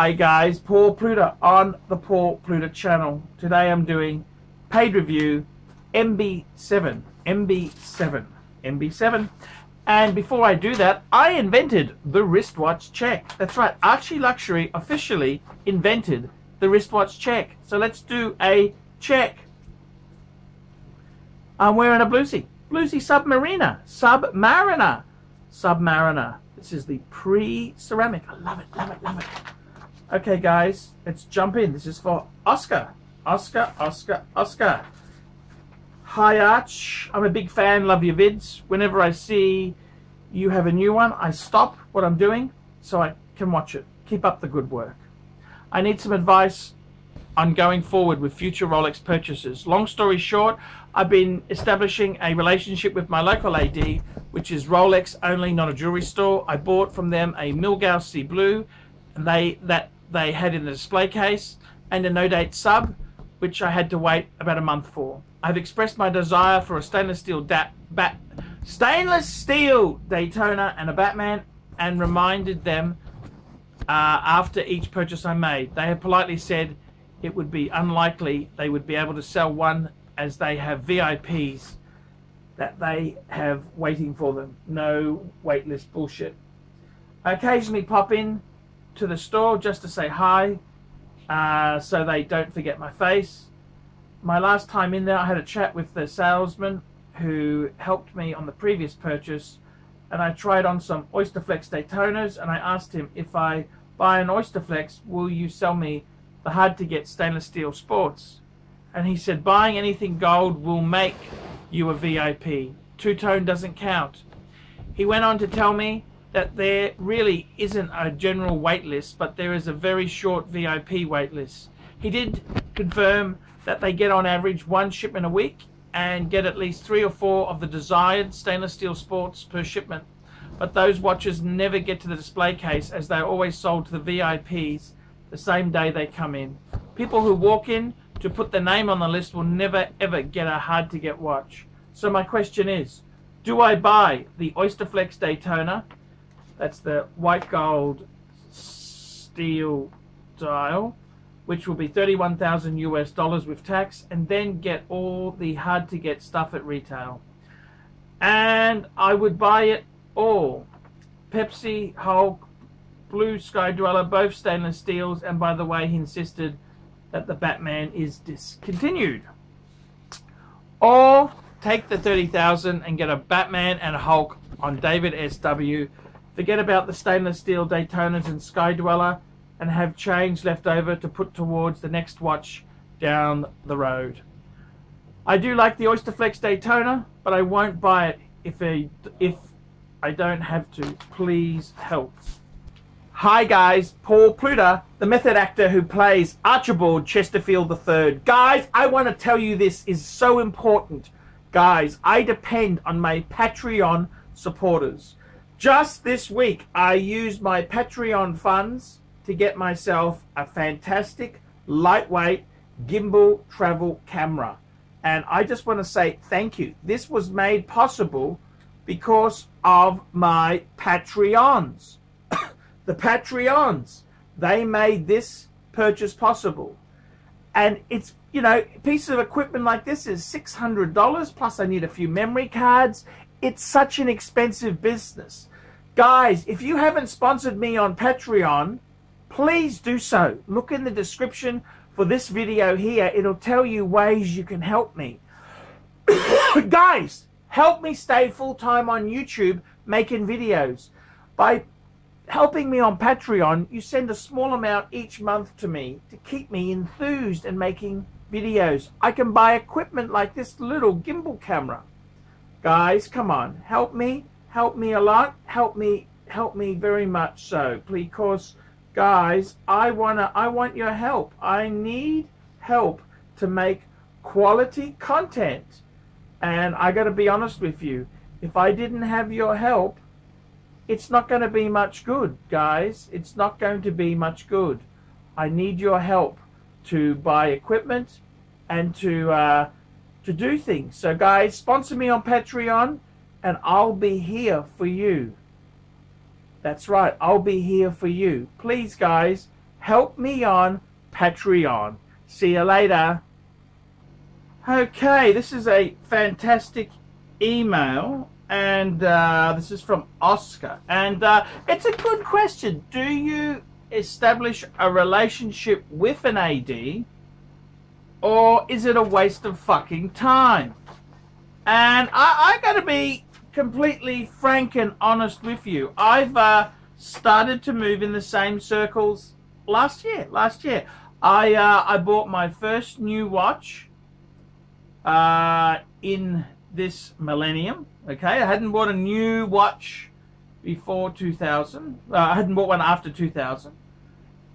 Hi guys, Paul Pluta on the Paul Pluta channel. Today I'm doing paid review MB7. And before I do that, I invented the wristwatch check. That's right, ArchieLuxury officially invented the wristwatch check. So let's do a check. I'm wearing a Bluesy Submariner. This is the pre-ceramic. I love it. Okay guys, let's jump in. This is for Oscar. Hi Arch, I'm a big fan, love your vids. Whenever I see you have a new one, I stop what I'm doing so I can watch it. Keep up the good work. I need some advice on going forward with future Rolex purchases. Long story short, I've been establishing a relationship with my local AD, which is Rolex only, not a jewelry store. I bought from them a Milgauss Sea Blue, and they had in the display case, and a no-date sub, which I had to wait about a month for. I've expressed my desire for a stainless steel Daytona and a Batman, and reminded them after each purchase I made. They have politely said it would be unlikely they would be able to sell one, as they have VIPs that they have waiting for them. No waitlist bullshit. I occasionally pop in to the store just to say hi, so they don't forget my face. My last time in there, I had a chat with the salesman who helped me on the previous purchase, and I tried on some Oysterflex Daytonas, and I asked him, if I buy an Oysterflex, will you sell me the hard-to-get stainless steel sports? And he said, buying anything gold will make you a VIP. Two-tone doesn't count. He went on to tell me that there really isn't a general wait list, but there is a very short VIP wait list. He did confirm that they get on average one shipment a week and get at least 3 or 4 of the desired stainless steel sports per shipment. But those watches never get to the display case, as they're always sold to the VIPs the same day they come in. People who walk in to put their name on the list will never ever get a hard to get watch. So my question is, do I buy the Oysterflex Daytona, that's the white gold steel dial, which will be $31,000 US with tax, and then get all the hard to get stuff at retail? And I would buy it all. Pepsi, Hulk, Blue Sky Dweller, both stainless steels, and by the way, he insisted that the Batman is discontinued. Or take the $30,000 and get a Batman and a Hulk on David SW. Forget about the stainless steel Daytonas and Sky Dweller, and have change left over to put towards the next watch down the road. I do like the Oysterflex Daytona, but I won't buy it if I don't have to. Please help. Hi guys, Paul Pluta, the method actor who plays Archibald Chesterfield III. Guys, I want to tell you, this is so important. Guys, I depend on my Patreon supporters. Just this week, I used my Patreon funds to get myself a fantastic, lightweight, gimbal travel camera. And I just want to say thank you. This was made possible because of my Patreons. The Patreons, they made this purchase possible. And it's, you know, a piece of equipment like this is $600, plus I need a few memory cards. It's such an expensive business. Guys, if you haven't sponsored me on Patreon, please do so. Look in the description for this video here. It'll tell you ways you can help me. Guys, help me stay full-time on YouTube making videos. By helping me on Patreon, you send a small amount each month to me to keep me enthused and making videos. I can buy equipment like this little gimbal camera. Guys, come on, help me a lot, help me very much so, because guys, I want your help. I need help to make quality content. And I got to be honest with you, if I didn't have your help, it's not going to be much good, guys. It's not going to be much good. I need your help to buy equipment and to do things. So guys, sponsor me on Patreon and I'll be here for you. That's right, I'll be here for you. Please guys, help me on Patreon. See you later. Okay, this is a fantastic email, and this is from Oscar, and it's a good question. Do you establish a relationship with an AD, or is it a waste of fucking time? And I gotta be completely frank and honest with you. I've started to move in the same circles last year. I bought my first new watch in this millennium. Okay, I hadn't bought a new watch before 2000. I hadn't bought one after 2000,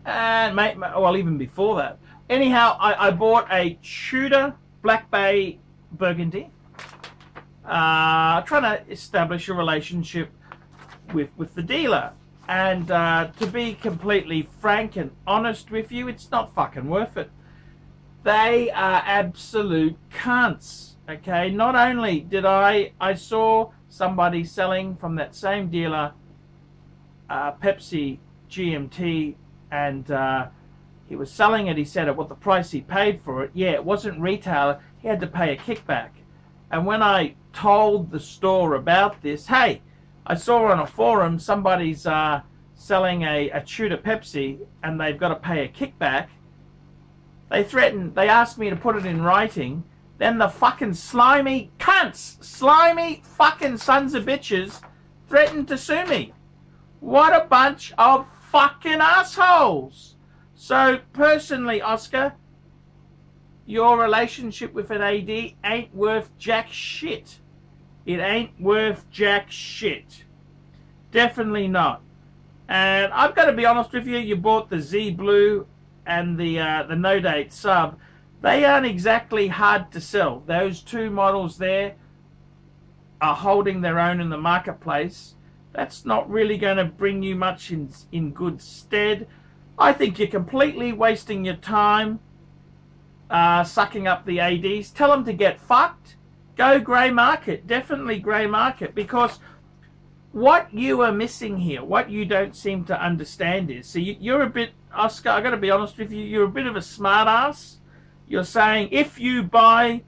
and well, even before that. Anyhow, I bought a Tudor Black Bay Burgundy, trying to establish a relationship with the dealer. And to be completely frank and honest with you, it's not fucking worth it. They are absolute cunts. Okay, not only did I saw somebody selling from that same dealer Pepsi GMT, and he was selling it. He said at what the price he paid for it. Yeah, it wasn't retail. He had to pay a kickback. And when I told the store about this, hey, I saw on a forum somebody's selling a Tudor Pepsi and they've got to pay a kickback. They threatened, they asked me to put it in writing. Then the fucking slimy cunts, slimy fucking sons of bitches threatened to sue me. What a bunch of fucking assholes. So personally, Oscar, your relationship with an AD ain't worth jack shit. It ain't worth jack shit. Definitely not. And I've got to be honest with you, you bought the Z Blue and the No Date Sub. They aren't exactly hard to sell. Those two models there are holding their own in the marketplace. That's not really going to bring you much in good stead. I think you're completely wasting your time sucking up the ADs. Tell them to get fucked. Go grey market. Definitely grey market. Because what you are missing here, what you don't seem to understand is, so you're a bit, Oscar, I've got to be honest with you, you're a bit of a smart ass. You're saying if you buy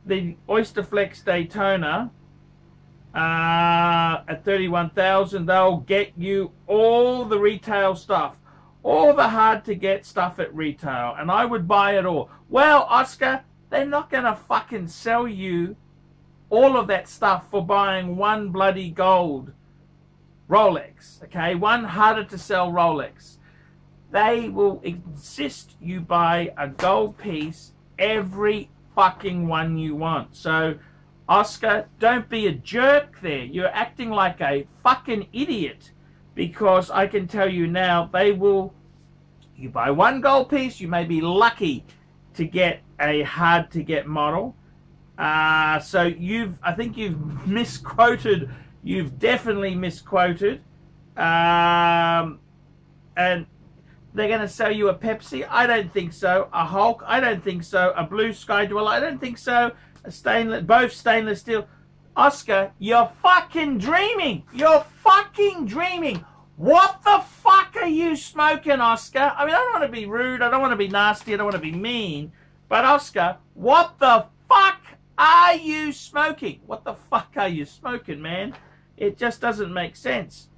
the Oyster Flex Daytona at $31,000, they'll get you all the retail stuff, all the hard to get stuff at retail, and I would buy it all. Well, Oscar, they're not going to fucking sell you all of that stuff for buying one bloody gold Rolex, okay? One harder to sell Rolex. They will insist you buy a gold piece, every fucking one you want. So, Oscar, don't be a jerk there. You're acting like a fucking idiot, because I can tell you now, they will, you buy one gold piece, you may be lucky to get a hard to get model. So I think you've misquoted, you've definitely misquoted, and they're going to sell you a Pepsi? I don't think so. A Hulk? I don't think so. A Blue Sky Dweller? I don't think so. A stainless, both stainless steel. Oscar, you're fucking dreaming. You're fucking dreaming. What the fuck are you smoking, Oscar? I mean, I don't want to be rude. I don't want to be nasty. I don't want to be mean. But Oscar, what the fuck are you smoking? What the fuck are you smoking, man? It just doesn't make sense.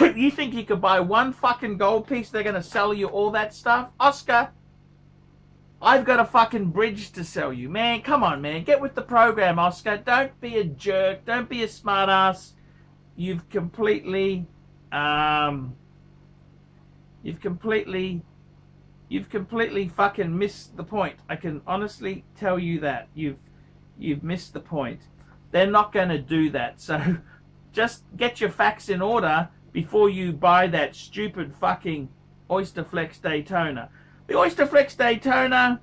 You think you could buy one fucking gold piece, they're going to sell you all that stuff? Oscar, I've got a fucking bridge to sell you. Man, come on, man. Get with the program, Oscar. Don't be a jerk. Don't be a smart ass. You've completely fucking fucking missed the point. I can honestly tell you that. You've missed the point. They're not going to do that. So just get your facts in order before you buy that stupid fucking Oyster Flex Daytona. The Oyster Flex Daytona,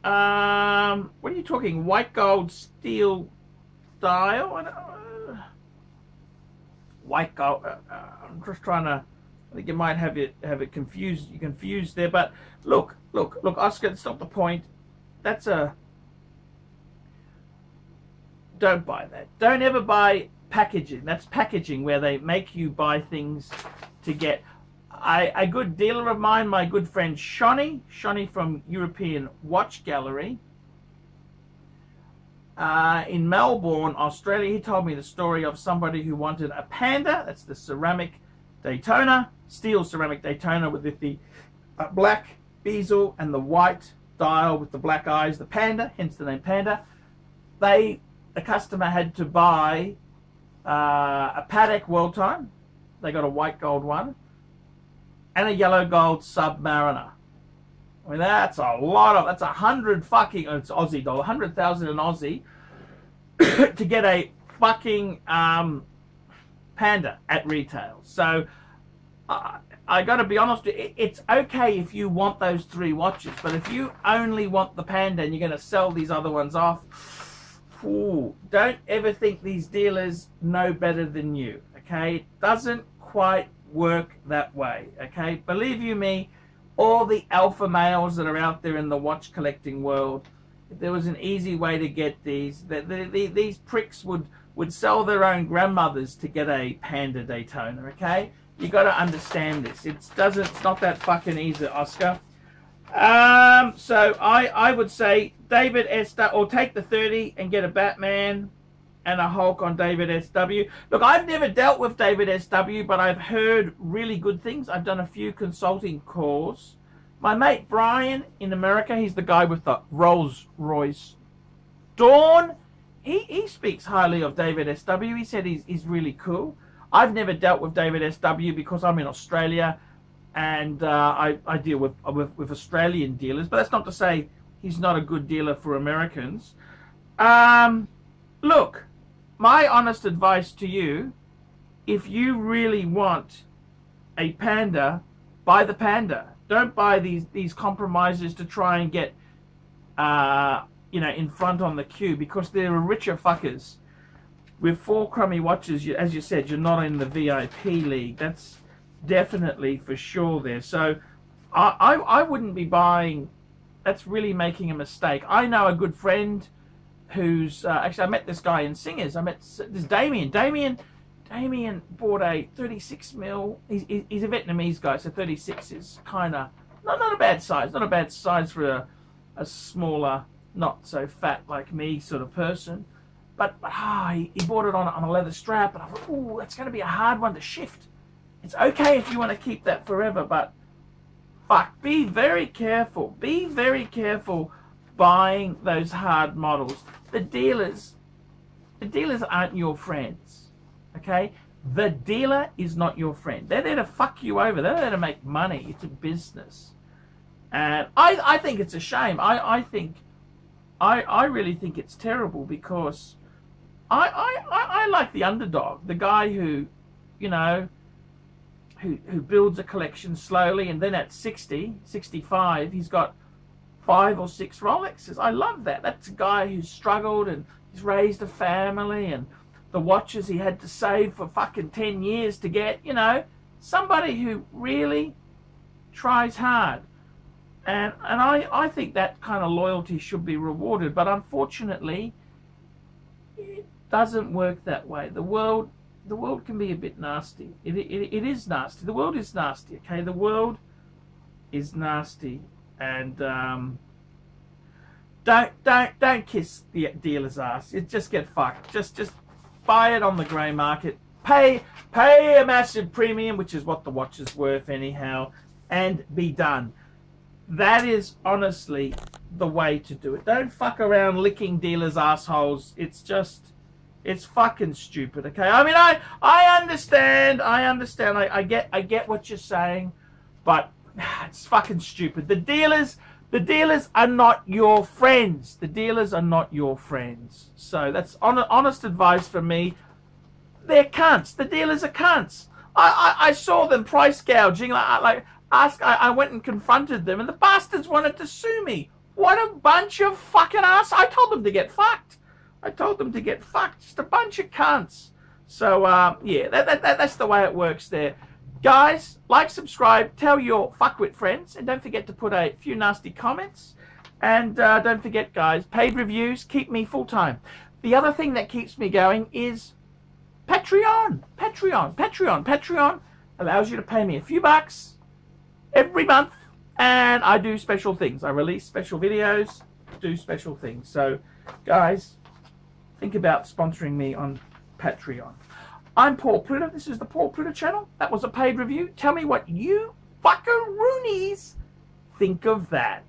what are you talking? White gold steel style? White gold. I'm just trying to. I think you might have it confused. You're confused there, but look, Oscar. It's not the point. That's a. Don't buy that. Don't ever buy packaging. That's packaging where they make you buy things to get. A good dealer of mine, my good friend Shani from European Watch Gallery in Melbourne, Australia, he told me the story of somebody who wanted a Panda. That's the ceramic Daytona, steel ceramic Daytona with the black bezel and the white dial with the black eyes, the Panda, hence the name Panda. The customer had to buy a Patek World Time. They got a white gold one and a yellow gold Submariner. I mean, that's a lot of, that's 100 fucking, it's Aussie dollar, 100,000 in Aussie to get a fucking Panda at retail. So I got to be honest, it's okay if you want those 3 watches, but if you only want the Panda and you're going to sell these other ones off, don't ever think these dealers know better than you. Okay, it doesn't quite work that way. Okay, believe you me, all the alpha males that are out there in the watch collecting world, if there was an easy way to get these, these pricks would sell their own grandmothers to get a Panda Daytona. Okay, you got to understand this. It's not that fucking easy, Oscar. So I would say David S. or take the 30 and get a Batman and a Hulk on David S.W. Look, I've never dealt with David S.W., but I've heard really good things. I've done a few consulting calls. My mate Brian in America, he's the guy with the Rolls Royce Dawn. He speaks highly of David S.W. He said he's really cool. I've never dealt with David S.W. because I'm in Australia and I deal with Australian dealers, but that's not to say he's not a good dealer for Americans. Look, my honest advice to you, if you really want a Panda, buy the Panda. Don't buy these compromises to try and get you know, in front on the queue, because they're richer fuckers. With 4 crummy watches, as you said, you're not in the VIP league. That's definitely for sure there. So I wouldn't be buying. That's really making a mistake. I know a good friend who's actually, I met this guy in Singers. I met this Damien. Damien bought a 36 mil. He's a Vietnamese guy, so 36 is kind of not a bad size. Not a bad size for a smaller, not so fat like me sort of person. But he bought it on a leather strap, and I thought, ooh, that's going to be a hard one to shift. It's okay if you want to keep that forever, but fuck, be very careful. Be very careful buying those hard models. The dealers aren't your friends, okay? The dealer is not your friend. They're there to fuck you over. They're there to make money. It's a business. And I think it's a shame. I really think it's terrible, because I like the underdog, the guy who, you know, who builds a collection slowly, and then at 60, 65, he's got 5 or 6 Rolexes. I love that. That's a guy who's struggled and he's raised a family, and the watches he had to save for fucking 10 years to get, you know, somebody who really tries hard. And I think that kind of loyalty should be rewarded, but unfortunately it doesn't work that way. The world can be a bit nasty. It is nasty. The world is nasty, okay? The world is nasty. And don't kiss the dealer's ass. It just get fucked. Just buy it on the grey market. Pay a massive premium, which is what the watch is worth anyhow, and be done. That is honestly the way to do it. Don't fuck around licking dealers' assholes. It's fucking stupid, okay? I mean, I understand. I get what you're saying, but it's fucking stupid. The dealers are not your friends. The dealers are not your friends. So that's honest advice from me. They're cunts. The dealers are cunts. I saw them price gouging. I went and confronted them, and the bastards wanted to sue me. What a bunch of fucking ass! I told them to get fucked. Just a bunch of cunts. So yeah, that's the way it works there. Guys, like, subscribe, tell your fuckwit friends, and don't forget to put a few nasty comments. And don't forget, guys, paid reviews keep me full time. The other thing that keeps me going is Patreon. Patreon allows you to pay me a few bucks every month, and I do special things. I release special videos, do special things. So, guys, think about sponsoring me on Patreon. I'm Paul Pluta. This is the Paul Pluta channel. That was a paid review. Tell me what you fuckaroonies think of that.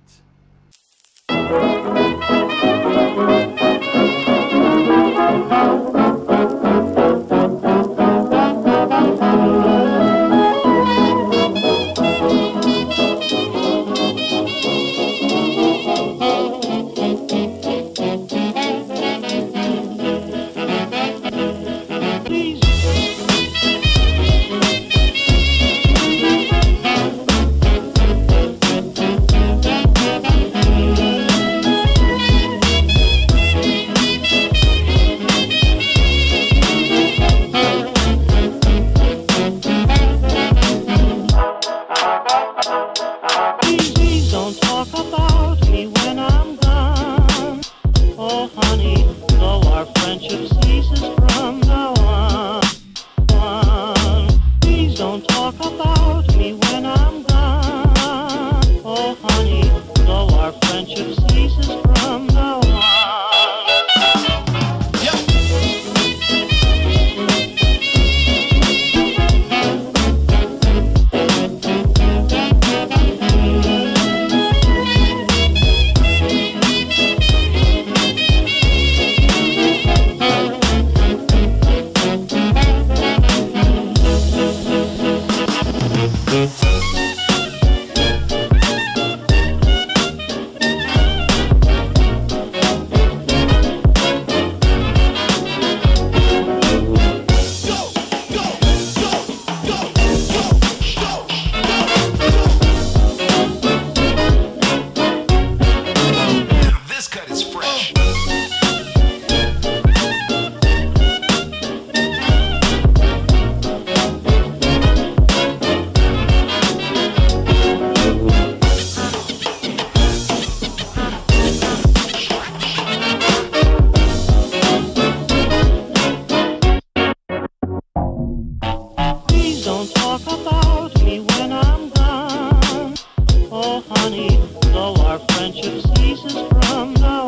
Oh honey, though our friendship ceases from now